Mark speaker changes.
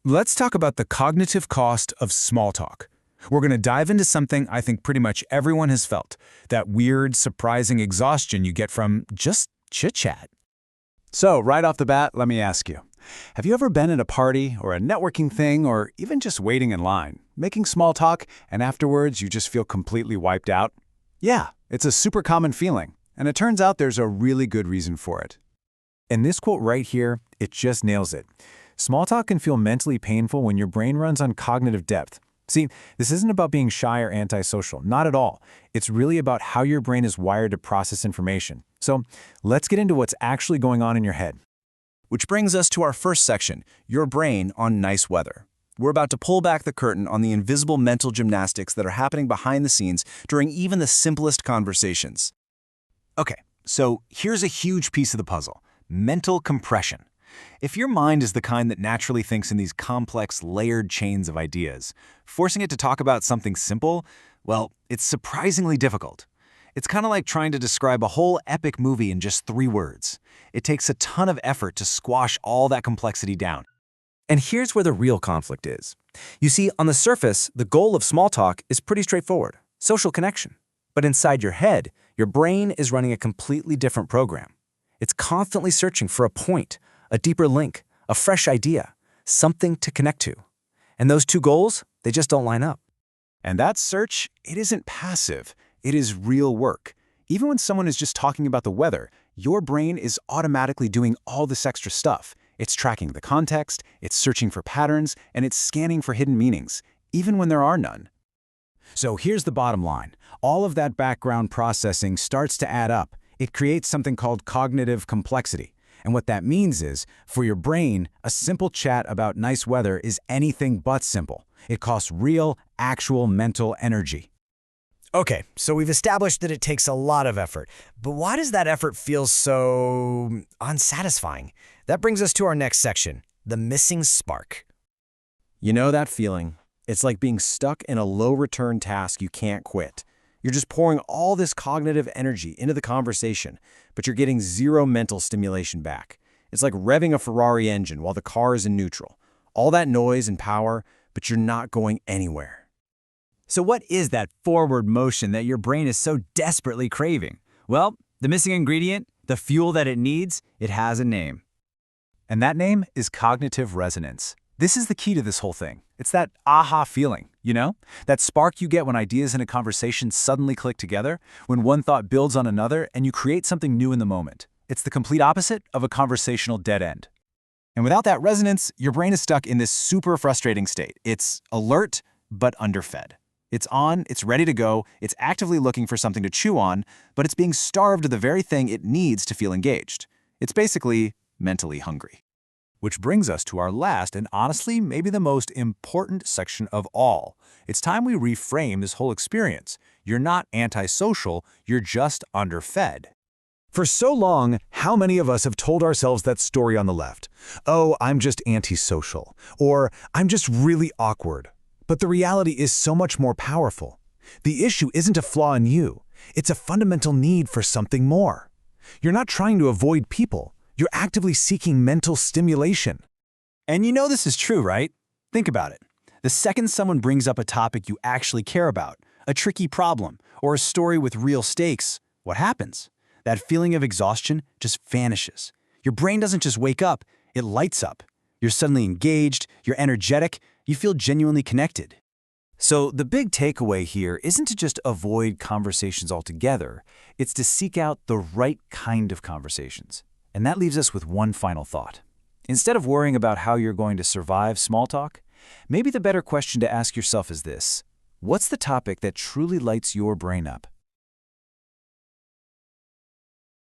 Speaker 1: Let's talk about the cognitive cost of small talk. We're going to dive into something I think pretty much everyone has felt, that weird, surprising exhaustion you get from just chit-chat.
Speaker 2: So, right off the bat, let me ask you, have you ever been at a party or a networking thing or even just waiting in line, making small talk, and afterwards you just feel completely wiped out? Yeah, it's a super common feeling, and it turns out there's a really good reason for it.
Speaker 3: And this quote right here, it just nails it. Small talk can feel mentally painful when your brain runs on cognitive depth. See, this isn't about being shy or antisocial, not at all. It's really about how your brain is wired to process information. So let's get into what's actually going on in your head.
Speaker 4: Which brings us to our first section, your brain on nice weather. We're about to pull back the curtain on the invisible mental gymnastics that are happening behind the scenes during even the simplest conversations.
Speaker 2: Okay, so here's a huge piece of the puzzle: mental compression. If your mind is the kind that naturally thinks in these complex, layered chains of ideas, forcing it to talk about something simple, well, it's surprisingly difficult. It's kind of like trying to describe a whole epic movie in just 3 words. It takes a ton of effort to squash all that complexity down.
Speaker 5: And here's where the real conflict is. You see, on the surface, the goal of small talk is pretty straightforward: social connection. But inside your head, your brain is running a completely different program. It's constantly searching for a point, a deeper link, a fresh idea, something to connect to. And those two goals, they just don't line up.
Speaker 2: And that search, it isn't passive. It is real work. Even when someone is just talking about the weather, your brain is automatically doing all this extra stuff. It's tracking the context, it's searching for patterns, and it's scanning for hidden meanings, even when there are none. So here's the bottom line. All of that background processing starts to add up. It creates something called cognitive complexity. And what that means is, for your brain, a simple chat about nice weather is anything but simple. It costs real, actual mental energy.
Speaker 6: Okay, so we've established that it takes a lot of effort, but why does that effort feel so unsatisfying? That brings us to our next section, the missing spark.
Speaker 4: You know that feeling? It's like being stuck in a low-return task you can't quit. You're just pouring all this cognitive energy into the conversation, but you're getting zero mental stimulation back. It's like revving a Ferrari engine while the car is in neutral. All that noise and power, but you're not going anywhere.
Speaker 7: So what is that forward motion that your brain is so desperately craving? Well, the missing ingredient, the fuel that it needs, it has a name.
Speaker 2: And that name is cognitive resonance. This is the key to this whole thing. It's that aha feeling, you know? That spark you get when ideas in a conversation suddenly click together, when one thought builds on another and you create something new in the moment. It's the complete opposite of a conversational dead end. And without that resonance, your brain is stuck in this super frustrating state. It's alert, but underfed. It's on, it's ready to go, it's actively looking for something to chew on, but it's being starved of the very thing it needs to feel engaged. It's basically mentally hungry. Which brings us to our last and honestly maybe the most important section of all. It's time we reframe this whole experience. You're not antisocial, you're just underfed.
Speaker 3: For so long, how many of us have told ourselves that story on the left? Oh, I'm just antisocial, or I'm just really awkward. But the reality is so much more powerful. The issue isn't a flaw in you. It's a fundamental need for something more. You're not trying to avoid people. You're actively seeking mental stimulation.
Speaker 7: And you know this is true, right? Think about it. The second someone brings up a topic you actually care about, a tricky problem, or a story with real stakes, what happens? That feeling of exhaustion just vanishes. Your brain doesn't just wake up, it lights up. You're suddenly engaged, you're energetic, you feel genuinely connected.
Speaker 3: So the big takeaway here isn't to just avoid conversations altogether, it's to seek out the right kind of conversations. And that leaves us with one final thought. Instead of worrying about how you're going to survive small talk, maybe the better question to ask yourself is this: what's the topic that truly lights your brain up?